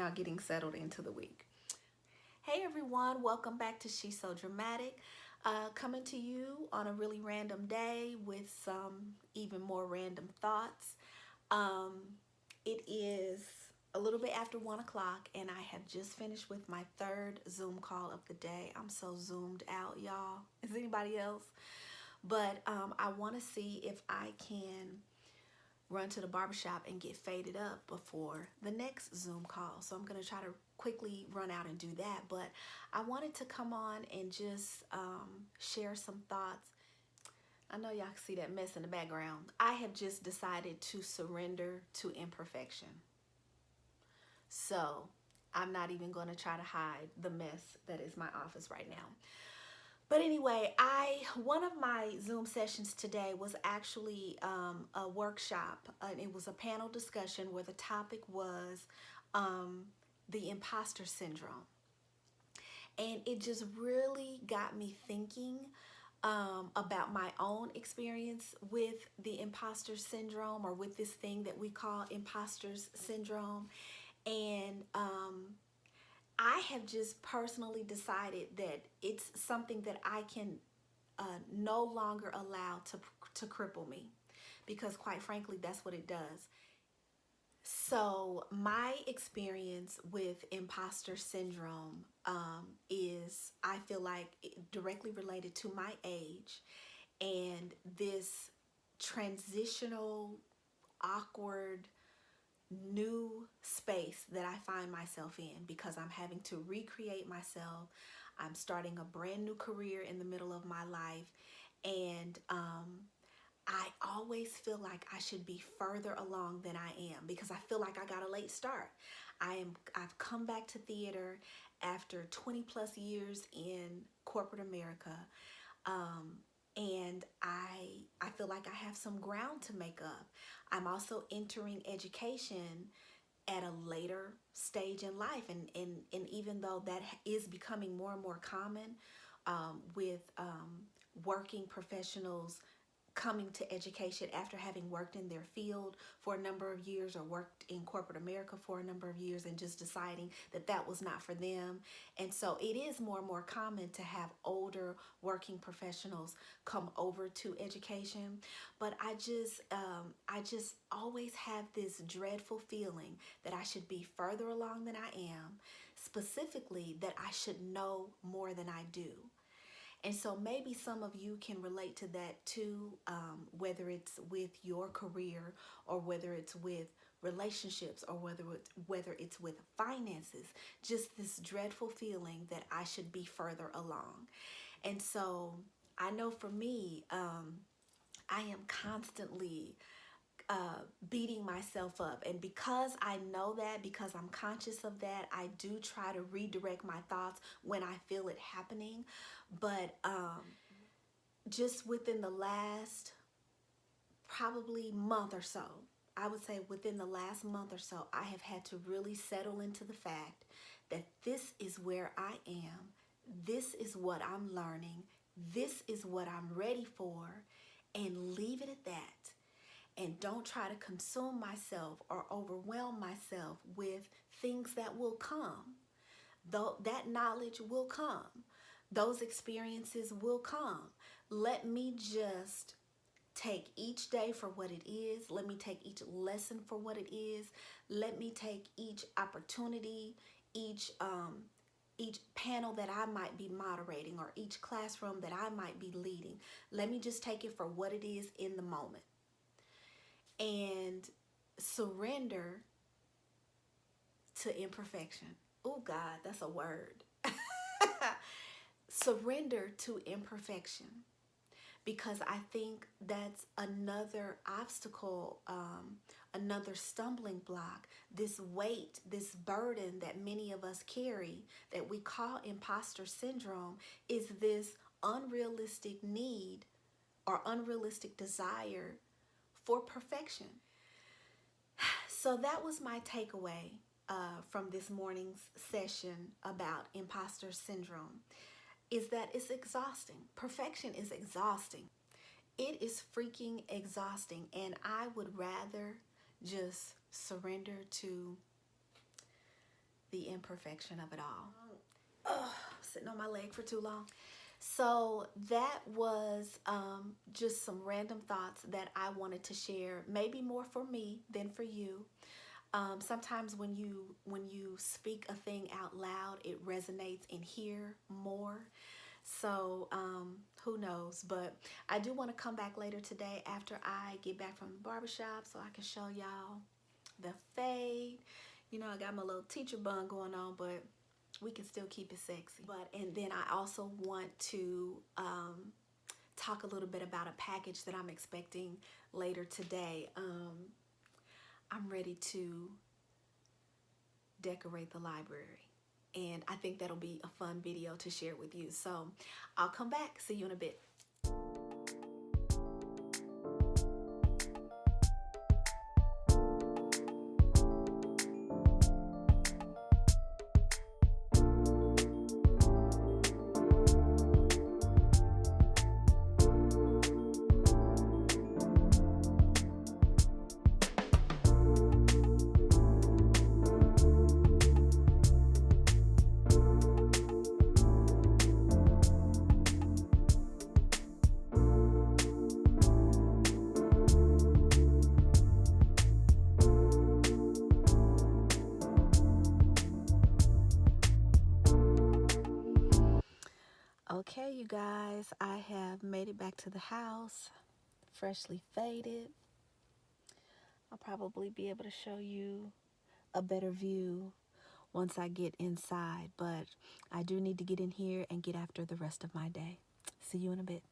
now getting settled into the week. Hey everyone, welcome back to She's So Dramatic. Coming to you on a really random day with some even more random thoughts. Um, it is a little bit after 1 o'clock, and I have just finished with my third Zoom call of the day. I'm so zoomed out, y'all. Is anybody else? But I want to see if I can run to the barbershop and get faded up before the next Zoom call. So I'm going to try to quickly run out and do that. But I wanted to come on and just share some thoughts. I know y'all can see that mess in the background. I have just decided to surrender to imperfection. So I'm not even going to try to hide the mess that is my office right now. But anyway, one of my Zoom sessions today was actually a workshop. It was a panel discussion where the topic was the imposter syndrome. And it just really got me thinking about my own experience with the imposter syndrome, or with this thing that we call imposter's syndrome. And I have just personally decided that it's something that I can no longer allow to cripple me, because quite frankly, that's what it does. So my experience with imposter syndrome is, I feel like, directly related to my age and this transitional, awkward, new space that I find myself in, because I'm having to recreate myself. I'm starting a brand new career in the middle of my life, and I always feel like I should be further along than I am, because I feel like I got a late start. I've come back to theater after 20 plus years in corporate America. And I feel like I have some ground to make up. I'm also entering education at a later stage in life, and even though that is becoming more and more common with working professionals coming to education after having worked in their field for a number of years, or worked in corporate America for a number of years, and just deciding that that was not for them. And so it is more and more common to have older working professionals come over to education. But I just always have this dreadful feeling that I should be further along than I am, specifically that I should know more than I do. And so maybe some of you can relate to that too, whether it's with your career, or whether it's with relationships, or whether it's with finances. Just this dreadful feeling that I should be further along. And so I know for me, I am constantly beating myself up. And because I know that, because I'm conscious of that, I do try to redirect my thoughts when I feel it happening. But just within the last probably month or so, I would say within the last month or so, I have had to really settle into the fact that this is where I am. This is what I'm learning. This is what I'm ready for, and leave it at that. And don't try to consume myself or overwhelm myself with things that will come. Though that knowledge will come. Those experiences will come. Let me just take each day for what it is. Let me take each lesson for what it is. Let me take each opportunity, each panel that I might be moderating, or each classroom that I might be leading. Let me just take it for what it is in the moment. And surrender to imperfection. Oh God, that's a word. Surrender to imperfection, because I think that's another obstacle, another stumbling block, this weight, this burden that many of us carry that we call imposter syndrome, is this unrealistic need or unrealistic desire for perfection. So that was my takeaway from this morning's session about imposter syndrome, is that it's exhausting. Perfection is exhausting. It is freaking exhausting, and I would rather just surrender to the imperfection of it all. Oh, sitting on my leg for too long. So that was just some random thoughts that I wanted to share, maybe more for me than for you. Sometimes when you speak a thing out loud, it resonates in here more. So who knows? But I do want to come back later today after I get back from the barbershop so I can show y'all the fade. You know, I got my little teacher bun going on, but we can still keep it sexy. But and then I also want to talk a little bit about a package that I'm expecting later today. I'm ready to decorate the library. And I think that'll be a fun video to share with you. So I'll come back. See you in a bit. Okay, you guys, I have made it back to the house, freshly faded. I'll probably be able to show you a better view once I get inside, but I do need to get in here and get after the rest of my day. See you in a bit.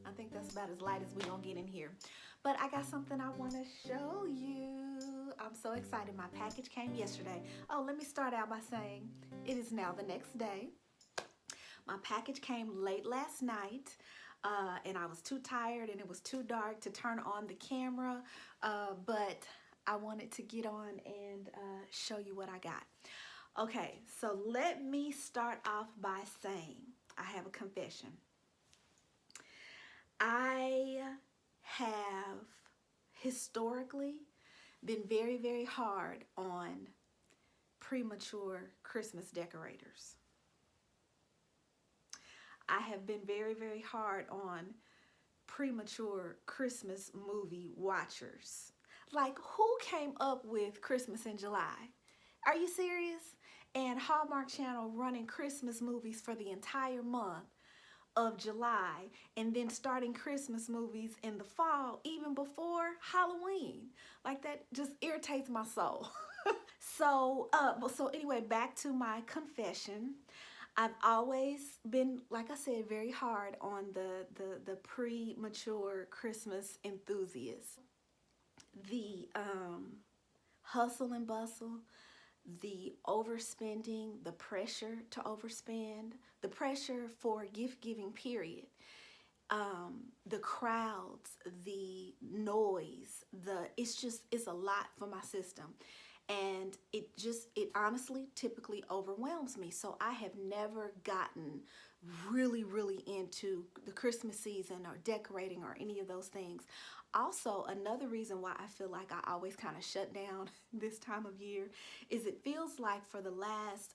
I think that's about as light as we're gonna get in here. But I got something I want to show you. I'm so excited. My package came yesterday. Oh, let me start out by saying it is now the next day. My package came late last night, and I was too tired and it was too dark to turn on the camera, but I wanted to get on and show you what I got. Okay, so let me start off by saying I have a confession. I have historically been very, very hard on premature Christmas decorators. I have been very, very hard on premature Christmas movie watchers. Like, who came up with Christmas in July? Are you serious? And Hallmark Channel running Christmas movies for the entire month of July and then starting Christmas movies in the fall, even before Halloween. Like, that just irritates my soul. So anyway, back to my confession. I've always been, like I said, very hard on the premature Christmas enthusiasts. The hustle and bustle, the overspending, the pressure to overspend, the pressure for gift giving, period. The crowds, the noise, it's a lot for my system. and it honestly typically overwhelms me. So I have never gotten really into the Christmas season or decorating or any of those things. Also, another reason why I feel like I always kind of shut down this time of year is it feels like for the last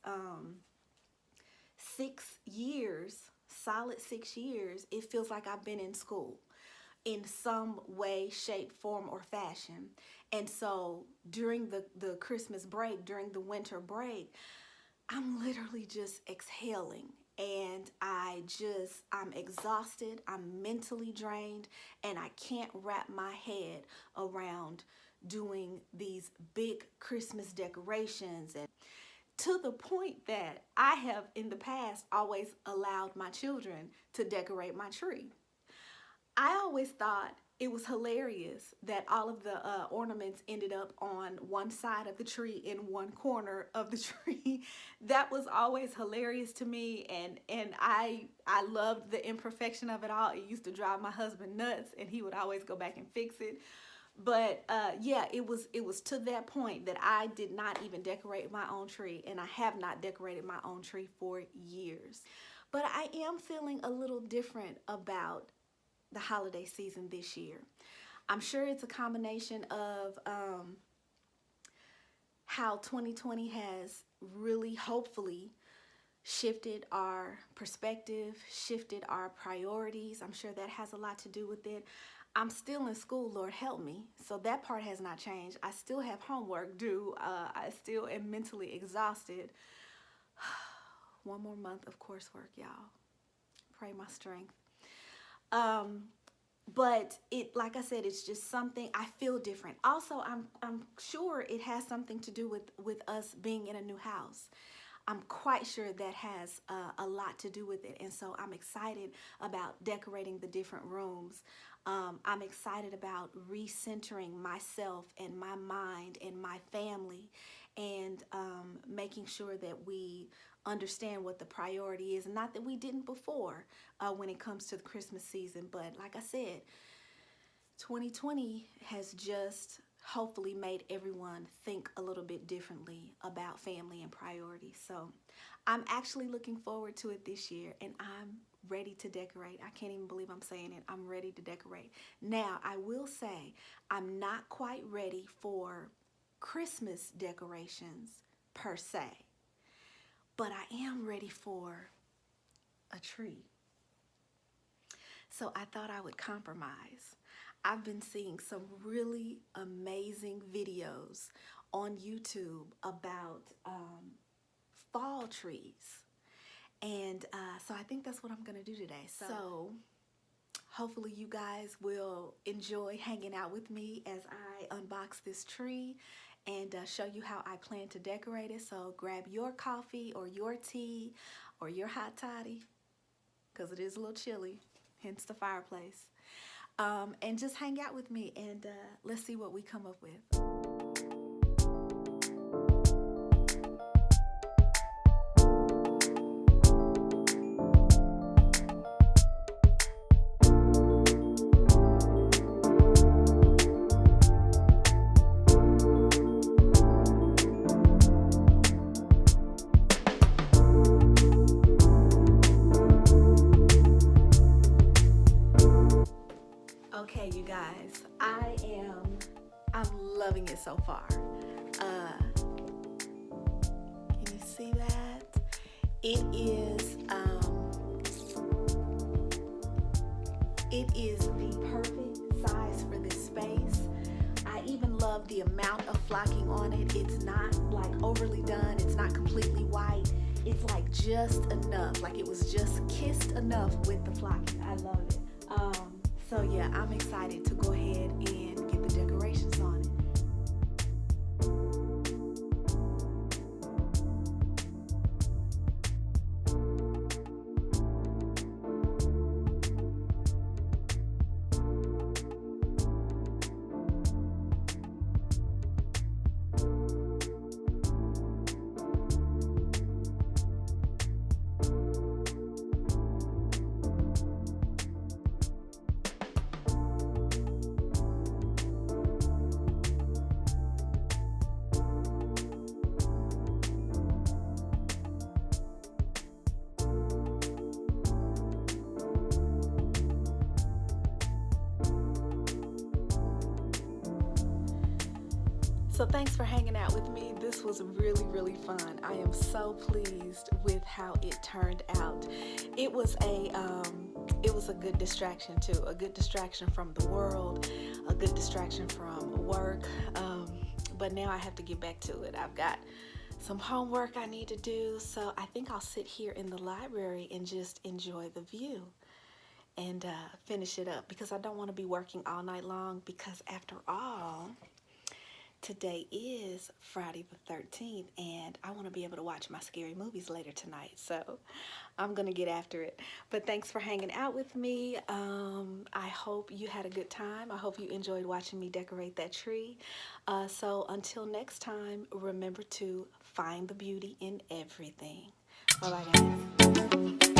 6 years, solid 6 years, it feels like I've been in school in some way, shape, form, or fashion. And so during the Christmas break, during the winter break, I'm literally just exhaling. And I'm exhausted, I'm mentally drained, and I can't wrap my head around doing these big Christmas decorations, and to the point that I have in the past always allowed my children to decorate my tree. I always thought it was hilarious that all of the ornaments ended up on one side of the tree in one corner of the tree. That was always hilarious to me, and I loved the imperfection of it all. It used to drive my husband nuts, and he would always go back and fix it. But yeah, it was to that point that I did not even decorate my own tree, and I have not decorated my own tree for years. But I am feeling a little different about the holiday season this year. I'm sure it's a combination of how 2020 has really, hopefully, shifted our perspective, shifted our priorities. I'm sure that has a lot to do with it. I'm still in school, Lord help me. So that part has not changed. I still have homework due. I still am mentally exhausted. One more month of coursework, y'all. Pray my strength. But it, like I said, it's just something I feel different. Also, I'm sure it has something to do with us being in a new house. I'm quite sure that has a lot to do with it. And so I'm excited about decorating the different rooms. I'm excited about recentering myself and my mind and my family, and making sure that we understand what the priority is. Not that we didn't before when it comes to the Christmas season, but like I said, 2020 has just hopefully made everyone think a little bit differently about family and priorities. So I'm actually looking forward to it this year, and I'm ready to decorate. I can't even believe I'm saying it. I'm ready to decorate. Now, I will say I'm not quite ready for Christmas decorations per se, but I am ready for a tree. So I thought I would compromise. I've been seeing some really amazing videos on YouTube about fall trees. And so I think that's what I'm going to do today. So hopefully you guys will enjoy hanging out with me as I unbox this tree and show you how I plan to decorate it. So grab your coffee or your tea or your hot toddy, because it is a little chilly, hence the fireplace. And just hang out with me, and let's see what we come up with. Okay, you guys, I'm loving it so far. Can you see that? It is the perfect size for this space. I even love the amount of flocking on it. It's not like overly done. It's not completely white. It's like just enough, like it was just kissed enough with the flocking. I love it. So yeah, I'm excited to go ahead and get the decorations on it. So thanks for hanging out with me. This was really, really fun. I am so pleased with how it turned out. It was a good distraction too. A good distraction from the world, a good distraction from work. But now I have to get back to it. I've got some homework I need to do, so I think I'll sit here in the library and just enjoy the view and finish it up because I don't want to be working all night long because after all, today is Friday the 13th and I want to be able to watch my scary movies later tonight. So I'm going to get after it. But thanks for hanging out with me. I hope you had a good time. I hope you enjoyed watching me decorate that tree. So until next time, remember to find the beauty in everything. Bye-bye, guys.